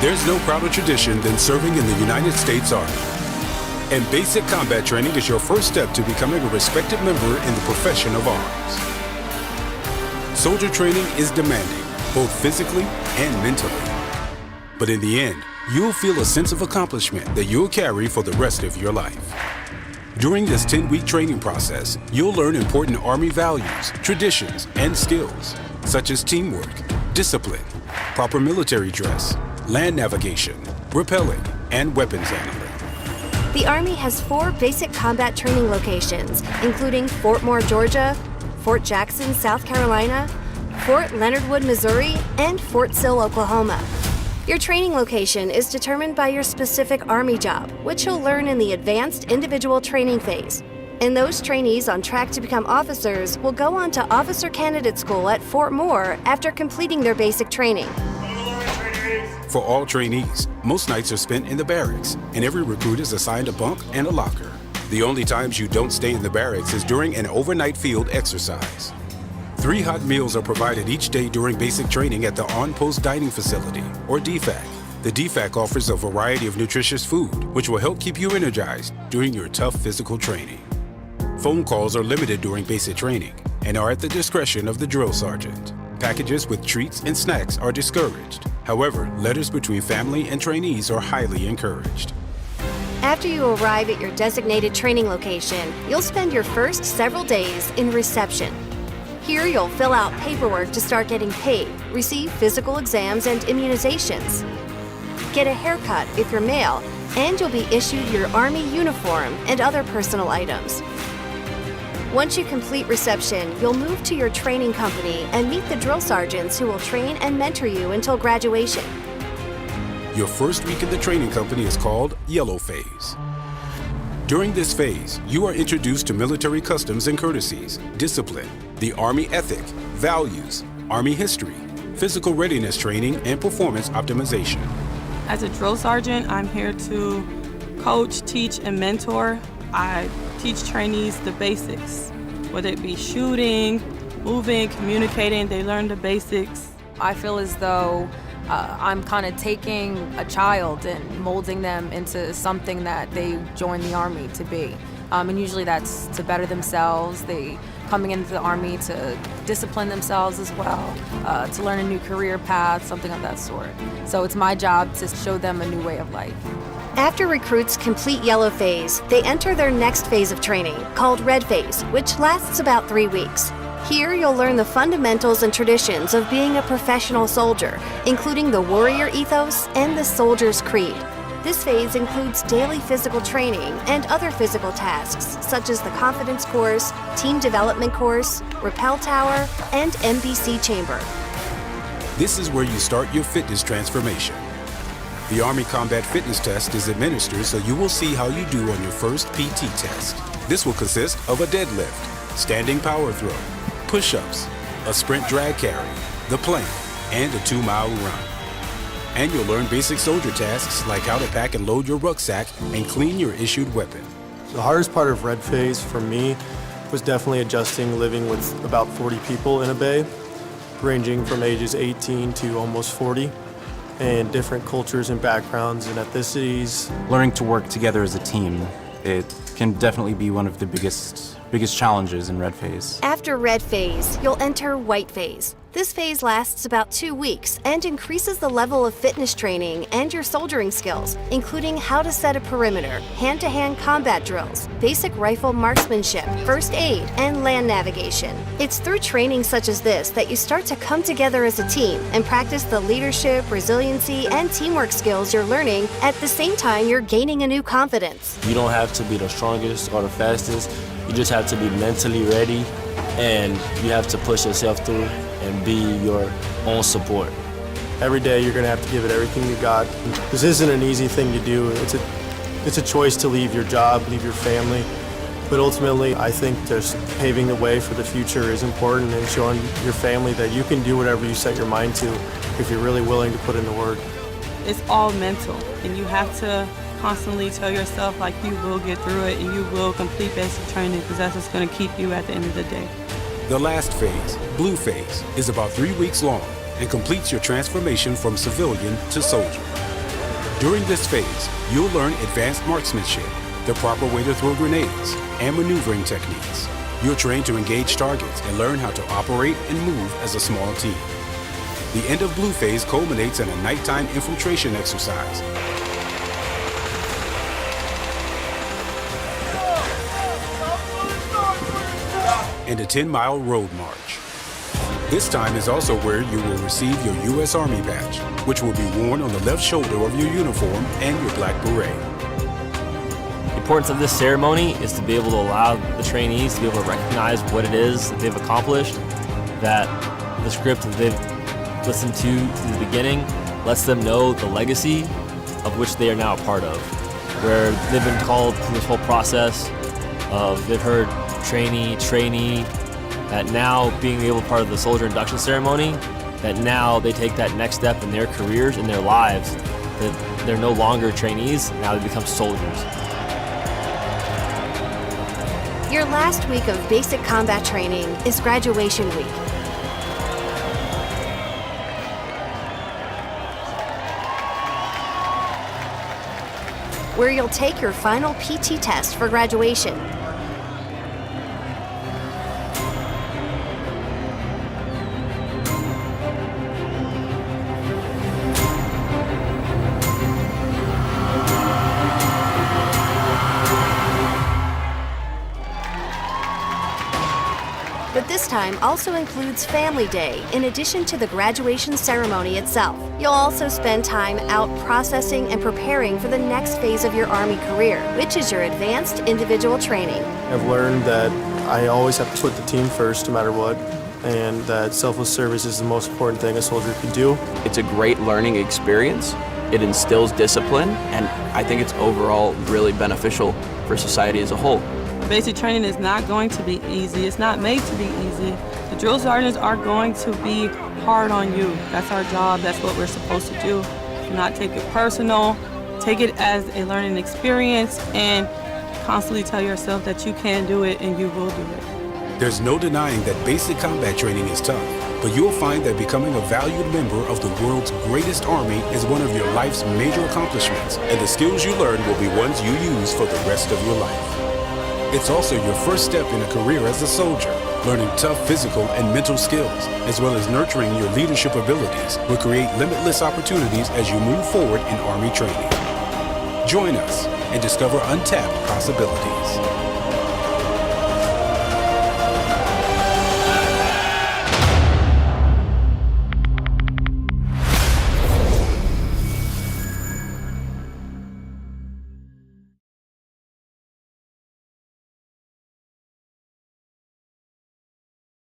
There's no prouder tradition than serving in the United States Army. And basic combat training is your first step to becoming a respected member in the profession of arms. Soldier training is demanding, both physically and mentally. But in the end, you'll feel a sense of accomplishment that you'll carry for the rest of your life. During this 10-week training process, you'll learn important Army values, traditions, and skills, such as teamwork, discipline, proper military dress, land navigation, rappelling, and weapons handling. The Army has 4 basic combat training locations, including Fort Moore, Georgia, Fort Jackson, South Carolina, Fort Leonard Wood, Missouri, and Fort Sill, Oklahoma. Your training location is determined by your specific Army job, which you'll learn in the Advanced Individual Training phase. And those trainees on track to become officers will go on to Officer Candidate School at Fort Moore after completing their basic training. For all trainees, most nights are spent in the barracks, and every recruit is assigned a bunk and a locker. The only times you don't stay in the barracks is during an overnight field exercise. 3 hot meals are provided each day during basic training at the On-Post Dining Facility, or DFAC. The DFAC offers a variety of nutritious food, which will help keep you energized during your tough physical training. Phone calls are limited during basic training and are at the discretion of the drill sergeant. Packages with treats and snacks are discouraged. However, letters between family and trainees are highly encouraged. After you arrive at your designated training location, you'll spend your first several days in reception. Here you'll fill out paperwork to start getting paid, receive physical exams and immunizations, get a haircut if you're male, and you'll be issued your Army uniform and other personal items. Once you complete reception, you'll move to your training company and meet the drill sergeants who will train and mentor you until graduation. Your first week in the training company is called Yellow Phase. During this phase, you are introduced to military customs and courtesies, discipline, the Army ethic, values, Army history, physical readiness training, and performance optimization. As a drill sergeant, I'm here to coach, teach, and mentor. I teach trainees the basics, whether it be shooting, moving, communicating, they learn the basics. I feel as though I'm kind of taking a child and molding them into something that they join the Army to be. And usually that's to better themselves. They coming into the Army to discipline themselves as well, to learn a new career path, something of that sort. So it's my job to show them a new way of life. After recruits complete Yellow Phase, they enter their next phase of training, called Red Phase, which lasts about 3 weeks. Here, you'll learn the fundamentals and traditions of being a professional soldier, including the warrior ethos and the soldier's creed. This phase includes daily physical training and other physical tasks, such as the confidence course, team development course, rappel tower, and MBC chamber. This is where you start your fitness transformation. The Army Combat Fitness Test is administered, so you will see how you do on your first PT test. This will consist of a deadlift, standing power throw, push-ups, a sprint drag carry, the plank, and a 2-mile run. And you'll learn basic soldier tasks like how to pack and load your rucksack and clean your issued weapon. The hardest part of Red Phase for me was definitely adjusting living with about 40 people in a bay, ranging from ages 18 to almost 40. And different cultures and backgrounds and ethnicities. Learning to work together as a team, it can definitely be one of the biggest challenges in Red Phase. After Red Phase, you'll enter White Phase. This phase lasts about 2 weeks and increases the level of fitness training and your soldiering skills, including how to set a perimeter, hand-to-hand combat drills, basic rifle marksmanship, first aid, and land navigation. It's through training such as this that you start to come together as a team and practice the leadership, resiliency, and teamwork skills you're learning. At the same time, you're gaining a new confidence. You don't have to be the strongest or the fastest. You just have to be mentally ready, and you have to push yourself through and be your own support. Every day you're gonna have to give it everything you got. This isn't an easy thing to do. It's a choice to leave your job, leave your family. But ultimately, I think just paving the way for the future is important and showing your family that you can do whatever you set your mind to if you're really willing to put in the work. It's all mental, and you have to constantly tell yourself like you will get through it and you will complete basic training because that's what's going to keep you at the end of the day. The last phase, Blue Phase, is about 3 weeks long and completes your transformation from civilian to soldier. During this phase, you'll learn advanced marksmanship, the proper way to throw grenades, and maneuvering techniques. You're trained to engage targets and learn how to operate and move as a small team. The end of Blue Phase culminates in a nighttime infiltration exercise. And a 10-mile road march. This time is also where you will receive your U.S. Army badge, which will be worn on the left shoulder of your uniform and your black beret. The importance of this ceremony is to be able to allow the trainees to be able to recognize what it is that they've accomplished, that the script that they've listened to the beginning lets them know the legacy of which they are now a part of, where they've been called through this whole process of they've heard trainee, that now being able to be part of the soldier induction ceremony, that now they take that next step in their careers, in their lives, that they're no longer trainees, now they become soldiers. Your last week of basic combat training is graduation week. Where you'll take your final PT test for graduation. But this time also includes Family Day in addition to the graduation ceremony itself. You'll also spend time out processing and preparing for the next phase of your Army career, which is your advanced individual training. I've learned that I always have to put the team first no matter what, and that selfless service is the most important thing a soldier can do. It's a great learning experience. It instills discipline, and I think it's overall really beneficial for society as a whole. Basic training is not going to be easy. It's not made to be easy. The drill sergeants are going to be hard on you. That's our job. That's what we're supposed to do. Do not take it personal. Take it as a learning experience and constantly tell yourself that you can do it and you will do it. There's no denying that basic combat training is tough, but you'll find that becoming a valued member of the world's greatest army is one of your life's major accomplishments, and the skills you learn will be ones you use for the rest of your life. It's also your first step in a career as a soldier. Learning tough physical and mental skills, as well as nurturing your leadership abilities, will create limitless opportunities as you move forward in Army training. Join us and discover untapped possibilities.